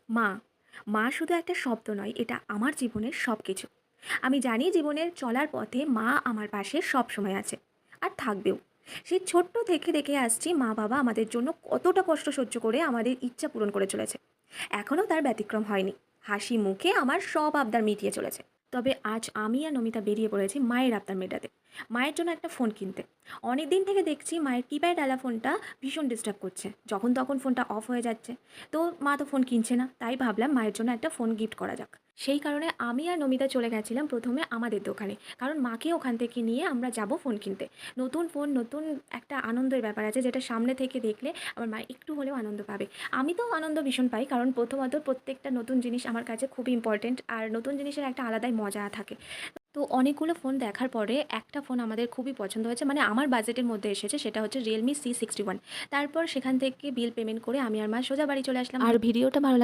মা। মা শুধু একটা শব্দ নয়, এটা আমার জীবনের সব কিছু। আমি জানি জীবনের চলার পথে মা আমার পাশে সবসময় আছে আর থাকবেও। সেই ছোট্ট থেকে দেখে আসছি মা বাবা আমাদের জন্য কতটা কষ্ট সহ্য করে আমাদের ইচ্ছা পূরণ করে চলেছে। এখনও তার ব্যতিক্রম হয়নি। হাসি মুখে আমার সব আবদার মিটিয়ে চলেছে। তবে আজ আমি আর নমিতা বেরিয়ে পড়েছি মায়ের আবদার মেটাতে। মায়ের জন্য একটা ফোন কিনতে। অনেক দিন থেকে দেখছি মায়ের কিপ্যাড আলা ফোনটা ভীষণ ডিস্টার্ব করছে, যখন তখন ফোনটা অফ হয়ে যাচ্ছে। তো মা তো ফোন কিনছে না, তাই ভাবলাম মায়ের জন্য একটা ফোন গিফট করা যাক। সেই কারণে আমি আর নমিতা চলে গেছিলাম প্রথমে আমাদের দোকানে, কারণ মাকে ওখান থেকে নিয়ে আমরা যাব ফোন কিনতে। নতুন ফোন, নতুন একটা আনন্দের ব্যাপার আছে, যেটা সামনে থেকে দেখলে আমার মা একটু হলেও আনন্দ পাবে। আমি তো আনন্দ ভীষণ পাই, কারণ প্রথমত প্রত্যেকটা নতুন জিনিস আমার কাছে খুবই ইম্পর্টেন্ট, আর নতুন জিনিসের একটা আলাদাই মজা থাকে। তো অনেকগুলো ফোন দেখার পরে একটা ফোন আমাদের খুবই পছন্দ হয়েছে, মানে আমার বাজেটের মধ্যে এসেছে, সেটা হচ্ছে রিয়েলমি C61। তারপর সেখান থেকে বিল পেমেন্ট করে আমি আর মা সোজা বাড়ি চলে আসলাম। আর ভিডিওটা ভালো